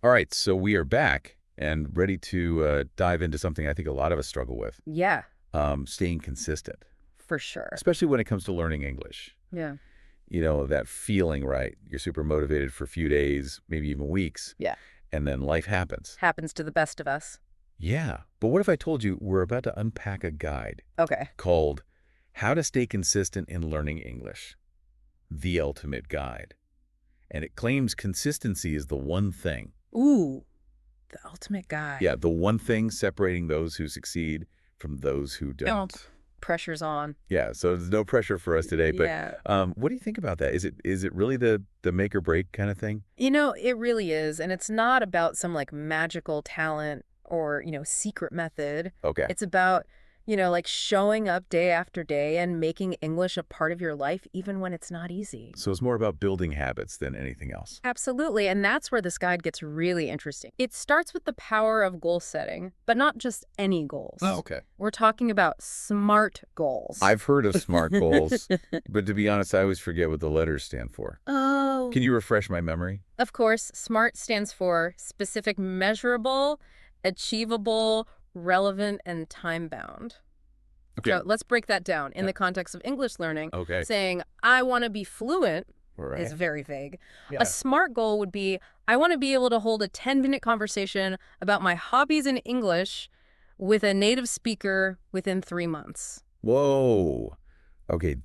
All right, so we are back and ready to dive into something I think a lot of us struggle with, Yeah, staying consistent, for sure. especially when it comes to learning English. Yeah. You know, that feeling, right? You're super motivated for a few days, maybe even weeks, Yeah. and then life happens. Happens to the best of us. Yeah, but what if I told you we're about to unpack a guide Okay. called How to Stay Consistent in Learning English, the ultimate guide. And it claims consistency is the one thing. Ooh, the ultimate guide. Yeah, the one thing separating those who succeed from those who don't. Pressure's on. Yeah, so there's no pressure for us today, but Yeah. what do you think about that? Is it really the make or break kind of thing? It really is. And it's not about some like magical talent or, secret method. Okay, It's about, like showing up day after day and making English a part of your life, even when it's not easy. so it's more about building habits than anything else. Absolutely. And that's where this guide gets really interesting. It starts with the power of goal setting, but not just any goals. Oh, okay. We're talking about SMART goals. I've heard of SMART goals, but to be honest, I always forget what the letters stand for. Oh. Can you refresh my memory? Of course, SMART stands for specific, measurable, achievable, relevant, and time-bound. Okay. So let's break that down in Yeah. the context of English learning. Okay. Saying, I want to be fluent All right. is very vague. Yeah. A SMART goal would be, I want to be able to hold a 10-minute conversation about my hobbies in English with a native speaker within 3 months. Whoa. Okay,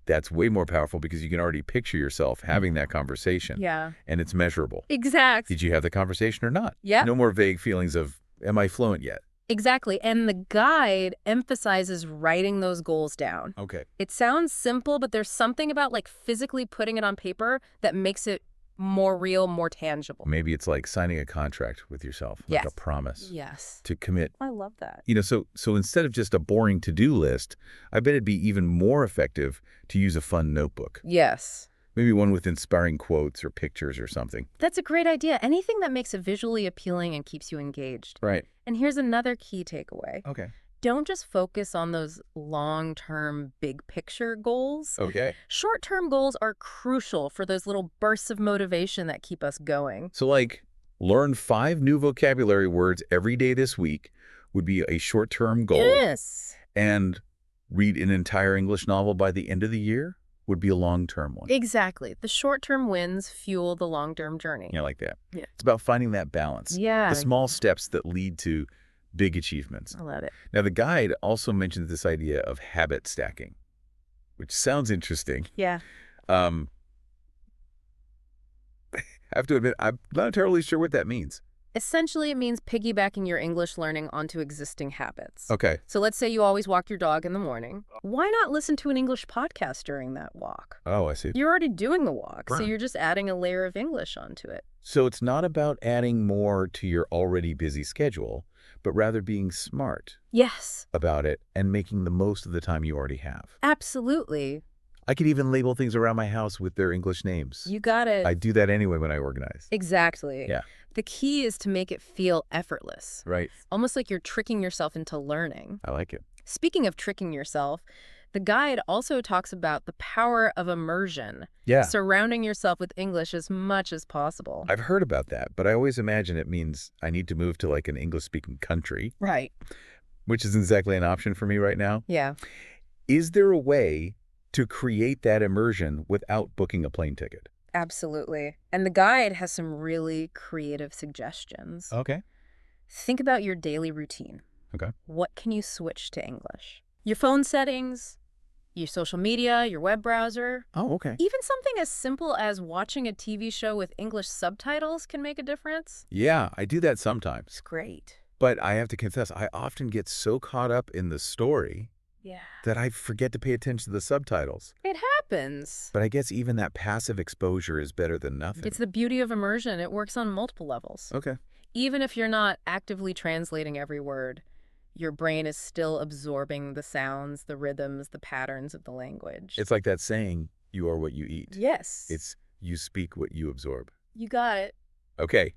that's way more powerful because you can already picture yourself having that conversation. Yeah. And it's measurable. Exact. Did you have the conversation or not? Yeah. No more vague feelings of, am I fluent yet? Exactly. And the guide emphasizes writing those goals down. Okay. It sounds simple, but there's something about like physically putting it on paper that makes it more real, more tangible. Maybe it's like signing a contract with yourself, like Yes. a promise Yes. to commit. I love that. So instead of just a boring to-do list, I bet it'd be even more effective to use a fun notebook. Yes. Maybe one with inspiring quotes or pictures or something. That's a great idea. Anything that makes it visually appealing and keeps you engaged. Right. And here's another key takeaway. Okay. Don't just focus on those long-term, big picture goals. Okay. Short-term goals are crucial for those little bursts of motivation that keep us going. So like, learn 5 new vocabulary words every day this week would be a short-term goal. Yes. And read an entire English novel by the end of the year would be a long-term one. Exactly. The short-term wins fuel the long-term journey. Yeah, like that. Yeah. It's about finding that balance. Yeah. The small steps that lead to big achievements. I love it. Now, the guide also mentions this idea of habit stacking, which sounds interesting. Yeah. I have to admit, I'm not entirely sure what that means. Essentially, it means piggybacking your English learning onto existing habits. Okay. So let's say you always walk your dog in the morning. Why not listen to an English podcast during that walk? Oh, I see. You're already doing the walk, so Right. you're just adding a layer of English onto it. So it's not about adding more to your already busy schedule, but rather being smart Yes, about it and making the most of the time you already have. absolutely. I could even label things around my house with their English names. You got it. I do that anyway when I organize. Exactly. Yeah. The key is to make it feel effortless, Right. almost like you're tricking yourself into learning. I like it. Speaking of tricking yourself, the guide also talks about the power of immersion, Yeah. surrounding yourself with English as much as possible. I've heard about that, but I always imagine it means I need to move to like an English-speaking country, Right. which isn't exactly an option for me right now. Yeah. Is there a way to create that immersion without booking a plane ticket? Absolutely. And the guide has some really creative suggestions. Okay. Think about your daily routine. Okay. What can you switch to English? Your phone settings, your social media, your web browser. Oh, okay. Even something as simple as watching a TV show with English subtitles can make a difference. Yeah, I do that sometimes. It's great. But I have to confess, I often get so caught up in the story Yeah. that I forget to pay attention to the subtitles. It happens. But I guess even that passive exposure is better than nothing. It's the beauty of immersion. It works on multiple levels. Okay. Even if you're not actively translating every word, your brain is still absorbing the sounds, the rhythms, the patterns of the language. It's like that saying, you are what you eat. Yes. It's you speak what you absorb. You got it. Okay.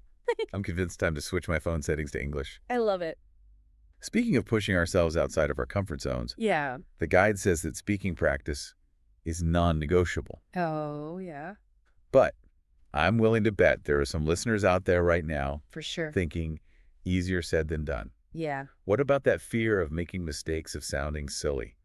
I'm convinced time to switch my phone settings to English. I love it. Speaking of pushing ourselves outside of our comfort zones, Yeah. the guide says that speaking practice is non-negotiable. Oh, yeah. But I'm willing to bet there are some listeners out there right now For sure. thinking, easier said than done. Yeah. What about that fear of making mistakes, of sounding silly?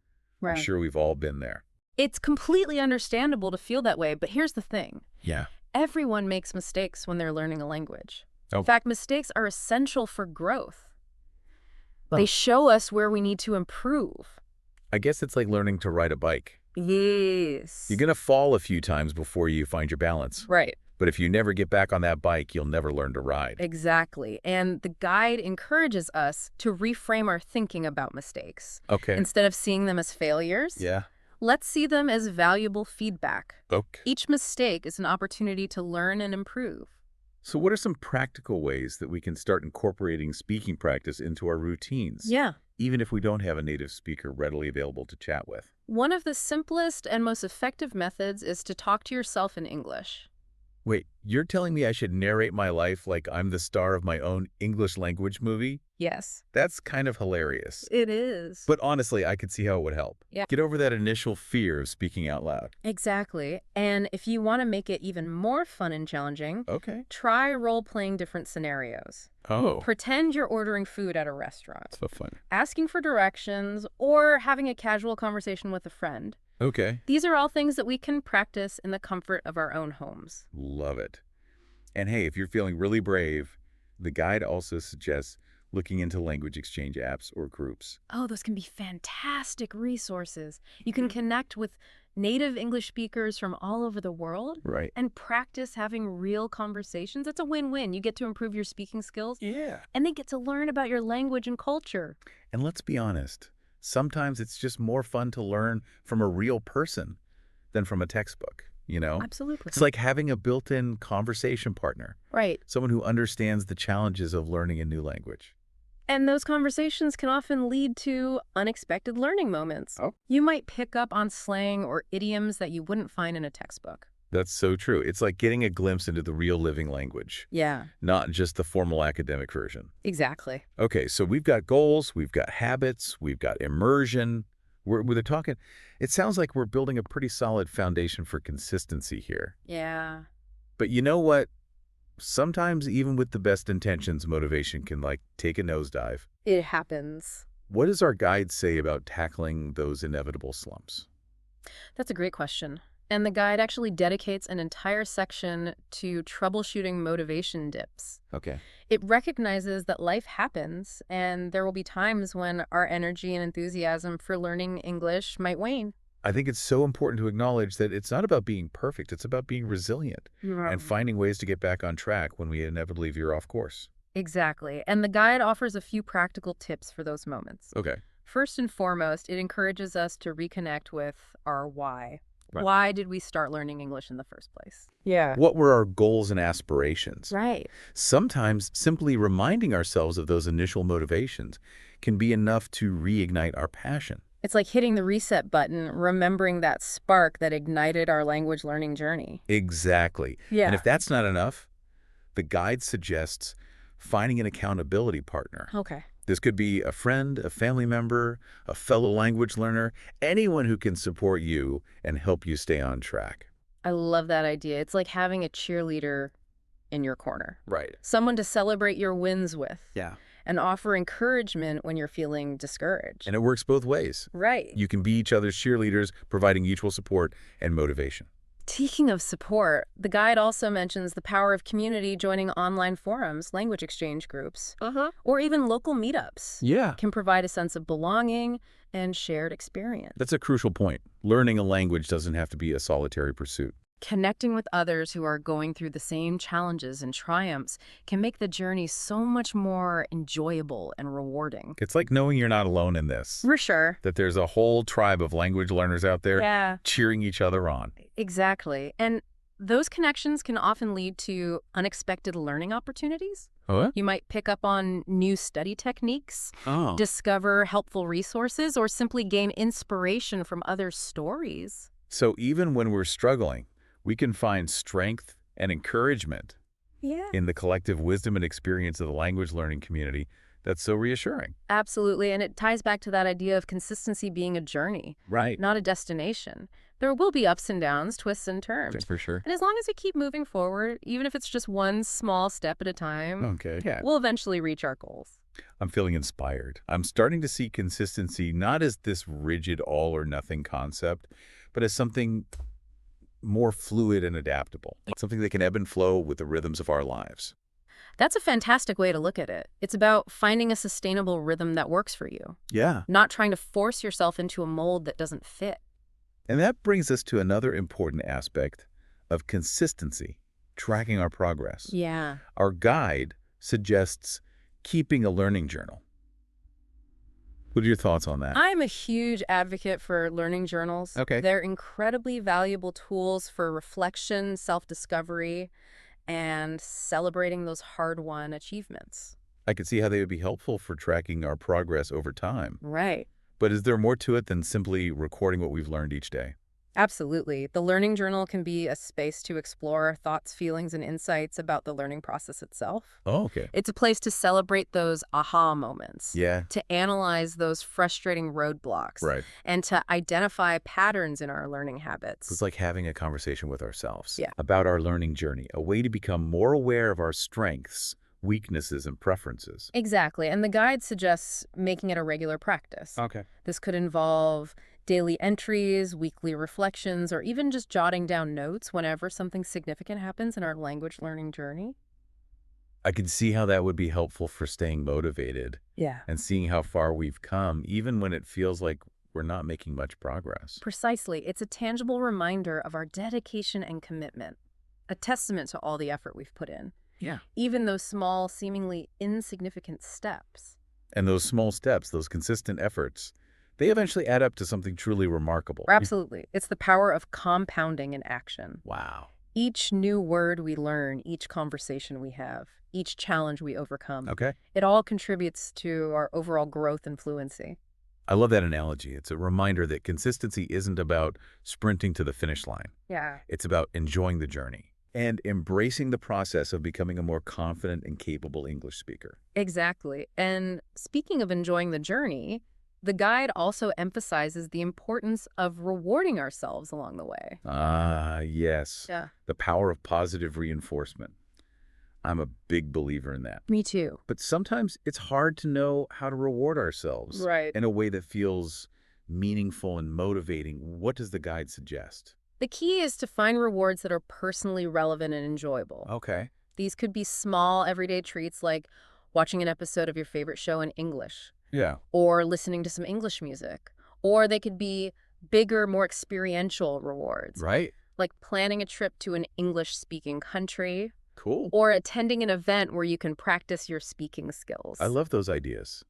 I'm Right. sure we've all been there. It's completely understandable to feel that way, but here's the thing. Yeah. Everyone makes mistakes when they're learning a language. Oh. In fact, mistakes are essential for growth. Oh. They show us where we need to improve. I guess it's like learning to ride a bike. Yes. You're going to fall a few times before you find your balance. Right. But if you never get back on that bike, you'll never learn to ride. Exactly. And the guide encourages us to reframe our thinking about mistakes. Okay. Instead of seeing them as failures, Yeah. let's see them as valuable feedback. Okay. Each mistake is an opportunity to learn and improve. So what are some practical ways that we can start incorporating speaking practice into our routines? Yeah. Even if we don't have a native speaker readily available to chat with? One of the simplest and most effective methods is to talk to yourself in English. Wait, you're telling me I should narrate my life like I'm the star of my own English language movie? Yes. That's kind of hilarious. It is. But honestly, I could see how it would help. Yeah. Get over that initial fear of speaking out loud. Exactly. And if you want to make it even more fun and challenging, Okay. try role-playing different scenarios. Oh, Pretend you're ordering food at a restaurant, so fun. asking for directions, or having a casual conversation with a friend. Okay. These are all things that we can practice in the comfort of our own homes. Love it. And hey, if you're feeling really brave, the guide also suggests looking into language exchange apps or groups. Oh, those can be fantastic resources. You can connect with native English speakers from all over the world Right. and practice having real conversations. It's a win-win. You get to improve your speaking skills, Yeah. and they get to learn about your language and culture. And let's be honest, sometimes it's just more fun to learn from a real person than from a textbook, you know? Absolutely. It's like having a built-in conversation partner, Right. someone who understands the challenges of learning a new language. And those conversations can often lead to unexpected learning moments. Oh. You might pick up on slang or idioms that you wouldn't find in a textbook. That's so true. It's like getting a glimpse into the real living language, Yeah, not just the formal academic version. exactly. Okay, so we've got goals, we've got habits, we've got immersion. We're talking, it sounds like we're building a pretty solid foundation for consistency here. Yeah. But you know what? Sometimes even with the best intentions, motivation can take a nosedive. It happens. What does our guide say about tackling those inevitable slumps? That's a great question. And the guide actually dedicates an entire section to troubleshooting motivation dips. Okay. It recognizes that life happens, and there will be times when our energy and enthusiasm for learning English might wane. I think it's so important to acknowledge that it's not about being perfect, it's about being resilient and finding ways to get back on track when we inevitably veer off course. Exactly. And the guide offers a few practical tips for those moments. Okay. First and foremost, it encourages us to reconnect with our why. Right. Why did we start learning English in the first place? Yeah. What were our goals and aspirations? Right. Sometimes simply reminding ourselves of those initial motivations can be enough to reignite our passion. It's like hitting the reset button, remembering that spark that ignited our language learning journey. Exactly. Yeah. And if that's not enough, the guide suggests finding an accountability partner. Okay. This could be a friend, a family member, a fellow language learner, anyone who can support you and help you stay on track. I love that idea. It's like having a cheerleader in your corner. Right. Someone to celebrate your wins with. Yeah. And offer encouragement when you're feeling discouraged. And it works both ways. Right. You can be each other's cheerleaders, providing mutual support and motivation. Speaking of support, the guide also mentions the power of community joining online forums, language exchange groups, or even local meetups. Yeah. Can provide a sense of belonging and shared experience. That's a crucial point. Learning a language doesn't have to be a solitary pursuit. Connecting with others who are going through the same challenges and triumphs can make the journey so much more enjoyable and rewarding. It's like knowing you're not alone in this. For sure. That there's a whole tribe of language learners out there Yeah. cheering each other on. Exactly. And those connections can often lead to unexpected learning opportunities. Oh? You might pick up on new study techniques, Oh. discover helpful resources, or simply gain inspiration from other stories. So even when we're struggling, we can find strength and encouragement Yeah. in the collective wisdom and experience of the language learning community. That's so reassuring. Absolutely. And it ties back to that idea of consistency being a journey, Right. not a destination. There will be ups and downs, twists and turns. For sure. And as long as we keep moving forward, even if it's just one small step at a time, Okay. Yeah. we'll eventually reach our goals. I'm feeling inspired. I'm starting to see consistency not as this rigid all-or-nothing concept, but as something more fluid and adaptable, something that can ebb and flow with the rhythms of our lives. That's a fantastic way to look at it. It's about finding a sustainable rhythm that works for you, Yeah. not trying to force yourself into a mold that doesn't fit. And that brings us to another important aspect of consistency, tracking our progress. Yeah. Our guide suggests keeping a learning journal. What are your thoughts on that? I'm a huge advocate for learning journals. Okay. They're incredibly valuable tools for reflection, self-discovery, and celebrating those hard-won achievements. I could see how they would be helpful for tracking our progress over time. Right. But is there more to it than simply recording what we've learned each day? Absolutely. The learning journal can be a space to explore our thoughts, feelings, and insights about the learning process itself. Oh, okay. It's a place to celebrate those aha moments, Yeah. to analyze those frustrating roadblocks, Right. and to identify patterns in our learning habits. It's like having a conversation with ourselves Yeah. about our learning journey, a way to become more aware of our strengths, weaknesses, and preferences. Exactly. And the guide suggests making it a regular practice. Okay. This could involve daily entries, weekly reflections, or even just jotting down notes whenever something significant happens in our language learning journey. I can see how that would be helpful for staying motivated Yeah. and seeing how far we've come, even when it feels like we're not making much progress. Precisely. It's a tangible reminder of our dedication and commitment, a testament to all the effort we've put in. Yeah. Even those small, seemingly insignificant steps. And those small steps, those consistent efforts, they eventually add up to something truly remarkable. Absolutely. It's the power of compounding in action. Wow. Each new word we learn, each conversation we have, each challenge we overcome, Okay. it all contributes to our overall growth and fluency. I love that analogy. It's a reminder that consistency isn't about sprinting to the finish line. Yeah. It's about enjoying the journey and embracing the process of becoming a more confident and capable English speaker. Exactly. And speaking of enjoying the journey, the guide also emphasizes the importance of rewarding ourselves along the way. Ah, yes. Yeah. The power of positive reinforcement. I'm a big believer in that. Me too. But sometimes it's hard to know how to reward ourselves Right. in a way that feels meaningful and motivating. What does the guide suggest? The key is to find rewards that are personally relevant and enjoyable. Okay. These could be small, everyday treats like watching an episode of your favorite show in English, Yeah. or listening to some English music. Or they could be bigger, more experiential rewards, Right? like planning a trip to an English-speaking country, Cool. or attending an event where you can practice your speaking skills. I love those ideas.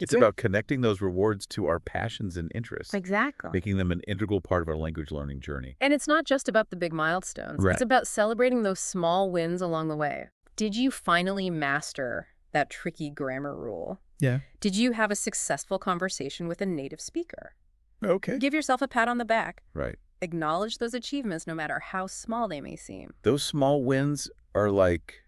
It's Yeah. about connecting those rewards to our passions and interests, Exactly. making them an integral part of our language learning journey. And it's not just about the big milestones. Right. It's about celebrating those small wins along the way. Did you finally master that tricky grammar rule? Yeah. Did you have a successful conversation with a native speaker? Okay. Give yourself a pat on the back. Right. Acknowledge those achievements no matter how small they may seem. Those small wins are like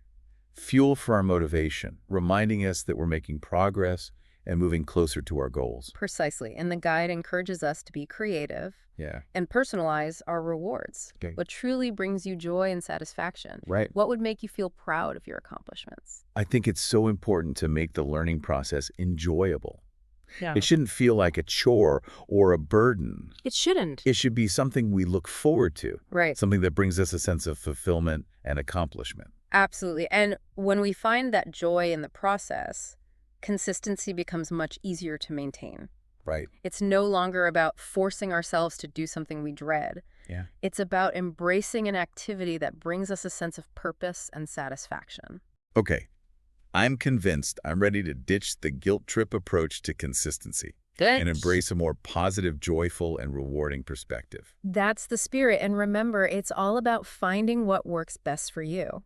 fuel for our motivation, reminding us that we're making progress and moving closer to our goals. Precisely. And the guide encourages us to be creative Yeah. and personalize our rewards. Okay. What truly brings you joy and satisfaction? Right. What would make you feel proud of your accomplishments? I think it's so important to make the learning process enjoyable. Yeah. It shouldn't feel like a chore or a burden. It shouldn't. It should be something we look forward to, Right. something that brings us a sense of fulfillment and accomplishment. Absolutely. And when we find that joy in the process, consistency becomes much easier to maintain. Right. It's no longer about forcing ourselves to do something we dread. Yeah. It's about embracing an activity that brings us a sense of purpose and satisfaction. Okay. I'm convinced I'm ready to ditch the guilt trip approach to consistency Good. and embrace a more positive, joyful, and rewarding perspective. That's the spirit. And remember, it's all about finding what works best for you.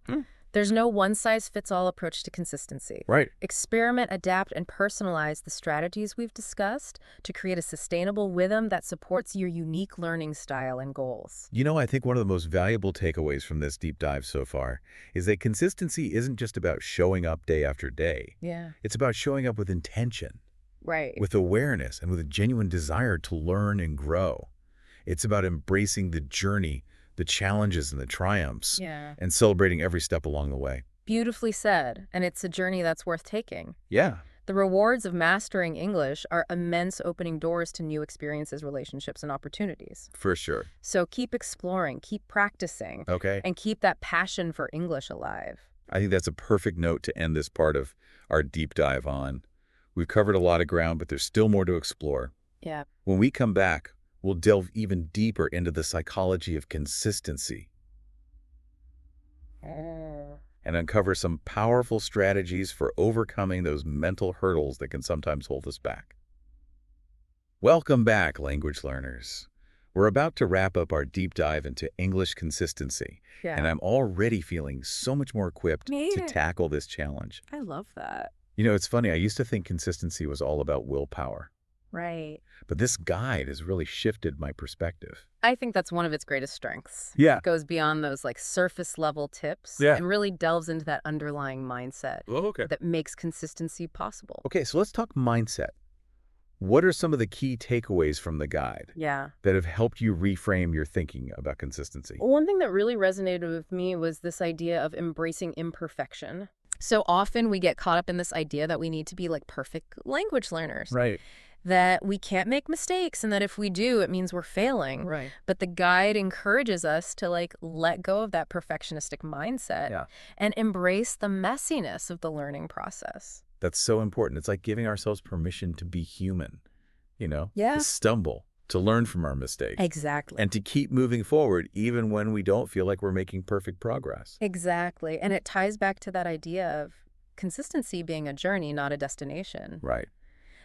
There's no one-size-fits-all approach to consistency. Right. Experiment, adapt, and personalize the strategies we've discussed to create a sustainable rhythm that supports your unique learning style and goals. You know, I think one of the most valuable takeaways from this deep dive so far is that consistency isn't just about showing up day after day. Yeah. It's about showing up with intention, Right. with awareness, and with a genuine desire to learn and grow. It's about embracing the journey, the challenges and the triumphs, Yeah. and celebrating every step along the way. Beautifully said, and it's a journey that's worth taking. Yeah, The rewards of mastering English are immense, opening doors to new experiences, relationships, and opportunities. for sure. So keep exploring, keep practicing, Okay. and keep that passion for English alive. I think that's a perfect note to end this part of our deep dive on. We've covered a lot of ground, but there's still more to explore. Yeah. When we come back, we'll delve even deeper into the psychology of consistency and uncover some powerful strategies for overcoming those mental hurdles that can sometimes hold us back. Welcome back, language learners. We're about to wrap up our deep dive into English consistency, Yeah. and I'm already feeling so much more equipped Me to either. tackle this challenge. I love that. You know, it's funny, I used to think consistency was all about willpower, Right. but this guide has really shifted my perspective. I think that's one of its greatest strengths. Yeah. It goes beyond those like surface level tips Yeah. and really delves into that underlying mindset Oh, okay. that makes consistency possible. Okay, so let's talk mindset. What are some of the key takeaways from the guide Yeah. that have helped you reframe your thinking about consistency? One thing that really resonated with me was this idea of embracing imperfection. So often we get caught up in this idea that we need to be like perfect language learners, Right. that we can't make mistakes, and that if we do, it means we're failing. Right. But the guide encourages us to like let go of that perfectionistic mindset Yeah. and embrace the messiness of the learning process. That's so important. It's like giving ourselves permission to be human, Yeah. to stumble, to learn from our mistakes, Exactly. and to keep moving forward even when we don't feel like we're making perfect progress. Exactly. And it ties back to that idea of consistency being a journey, not a destination. Right,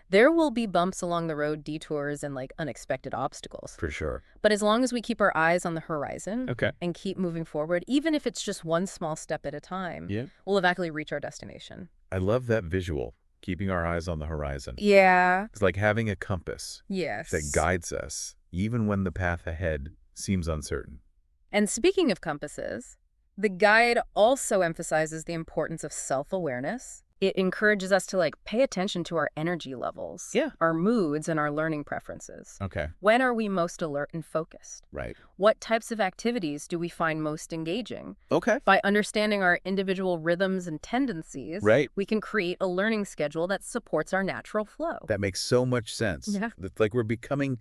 There will be bumps along the road, detours, and like unexpected obstacles. for sure. But as long as we keep our eyes on the horizon Okay. and keep moving forward, even if it's just one small step at a time, Yeah. we'll eventually reach our destination. I love that visual, keeping our eyes on the horizon. Yeah. It's like having a compass Yes. that guides us, even when the path ahead seems uncertain. And speaking of compasses, the guide also emphasizes the importance of self-awareness. It encourages us to like pay attention to our energy levels, Yeah. our moods, and our learning preferences. Okay. When are we most alert and focused? Right. What types of activities do we find most engaging? Okay. By understanding our individual rhythms and tendencies, Right. we can create a learning schedule that supports our natural flow. That makes so much sense. Yeah. It's like we're becoming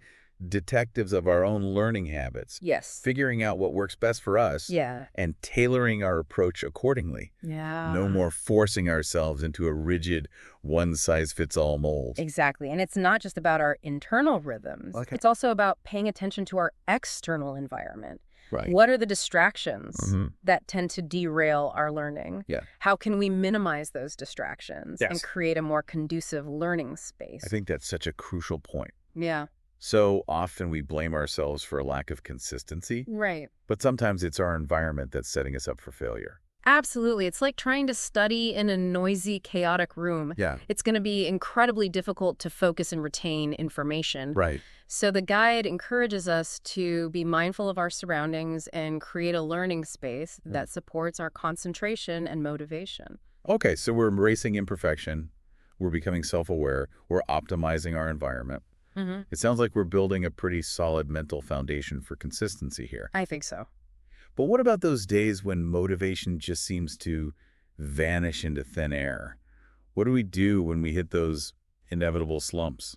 detectives of our own learning habits, Yes. figuring out what works best for us, Yeah. and tailoring our approach accordingly. Yeah. No more forcing ourselves into a rigid one-size-fits-all mold. Exactly. And it's not just about our internal rhythms. Okay. It's also about paying attention to our external environment. Right. What are the distractions Mhm. that tend to derail our learning? Yeah. How can we minimize those distractions and Yes. create a more conducive learning space? I think that's such a crucial point. Yeah. So often we blame ourselves for a lack of consistency, Right. but sometimes it's our environment that's setting us up for failure. Absolutely. It's like trying to study in a noisy, chaotic room. Yeah. It's going to be incredibly difficult to focus and retain information. Right. So the guide encourages us to be mindful of our surroundings and create a learning space that supports our concentration and motivation. Okay, so we're embracing imperfection. We're becoming self-aware. We're optimizing our environment. Mm-hmm. It sounds like we're building a pretty solid mental foundation for consistency here. I think so. But what about those days when motivation just seems to vanish into thin air? What do we do when we hit those inevitable slumps?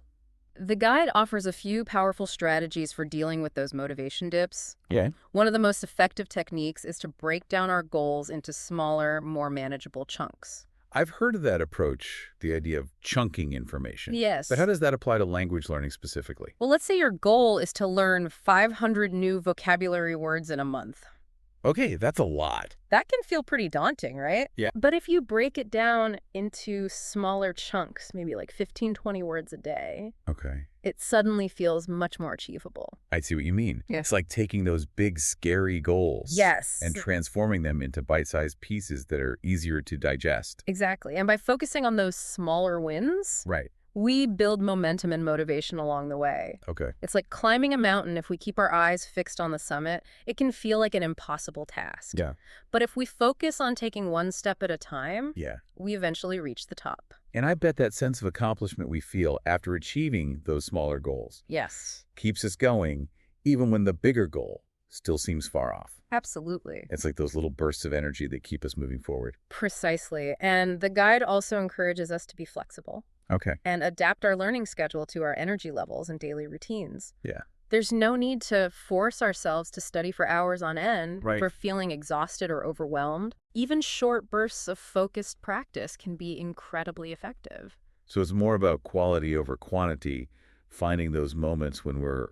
The guide offers a few powerful strategies for dealing with those motivation dips. Yeah. One of the most effective techniques is to break down our goals into smaller, more manageable chunks. I've heard of that approach, the idea of chunking information. Yes. But how does that apply to language learning specifically? Well, let's say your goal is to learn 500 new vocabulary words in a month. Okay, that's a lot. That can feel pretty daunting, right? Yeah. But if you break it down into smaller chunks, maybe like 15, 20 words a day, Okay. it suddenly feels much more achievable. I see what you mean. Yeah. It's like taking those big, scary goals Yes. and transforming them into bite-sized pieces that are easier to digest. Exactly. And by focusing on those smaller wins, Right. we build momentum and motivation along the way. Okay. It's like climbing a mountain. If we keep our eyes fixed on the summit, it can feel like an impossible task. Yeah. But if we focus on taking one step at a time, Yeah. we eventually reach the top. And I bet that sense of accomplishment we feel after achieving those smaller goals Yes. keeps us going even when the bigger goal still seems far off. Absolutely. It's like those little bursts of energy that keep us moving forward. Precisely. And the guide also encourages us to be flexible Okay. and adapt our learning schedule to our energy levels and daily routines. Yeah. There's no need to force ourselves to study for hours on end Right. if we're feeling exhausted or overwhelmed. Even short bursts of focused practice can be incredibly effective. So it's more about quality over quantity, finding those moments when we're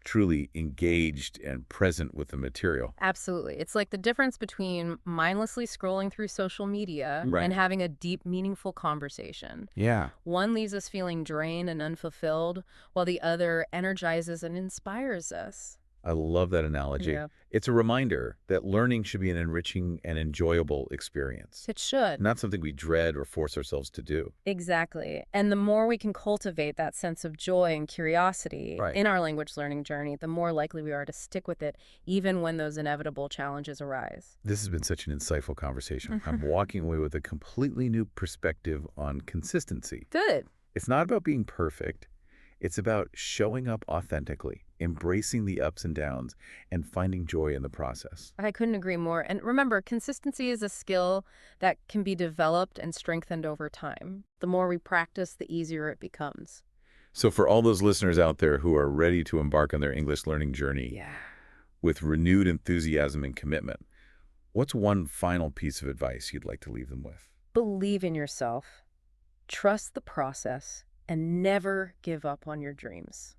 truly engaged and present with the material. Absolutely. It's like the difference between mindlessly scrolling through social media Right. and having a deep, meaningful conversation. Yeah. One leaves us feeling drained and unfulfilled, while the other energizes and inspires us. I love that analogy. Yeah, It's a reminder that learning should be an enriching and enjoyable experience, it should. not something we dread or force ourselves to do. Exactly. And the more we can cultivate that sense of joy and curiosity Right. in our language learning journey, the more likely we are to stick with it, even when those inevitable challenges arise. This has been such an insightful conversation. I'm walking away with a completely new perspective on consistency. Good. It's not about being perfect. It's about showing up authentically, embracing the ups and downs, and finding joy in the process. I couldn't agree more. And remember, consistency is a skill that can be developed and strengthened over time. The more we practice, the easier it becomes. So for all those listeners out there who are ready to embark on their English learning journey Yeah. with renewed enthusiasm and commitment, what's one final piece of advice you'd like to leave them with? Believe in yourself, trust the process, and never give up on your dreams.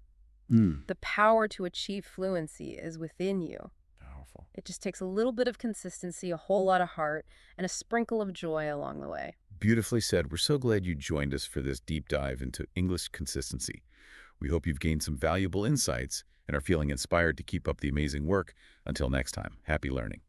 The power to achieve fluency is within you. Powerful. It just takes a little bit of consistency, a whole lot of heart, and a sprinkle of joy along the way. Beautifully said. We're so glad you joined us for this deep dive into English consistency. We hope you've gained some valuable insights and are feeling inspired to keep up the amazing work. Until next time, happy learning.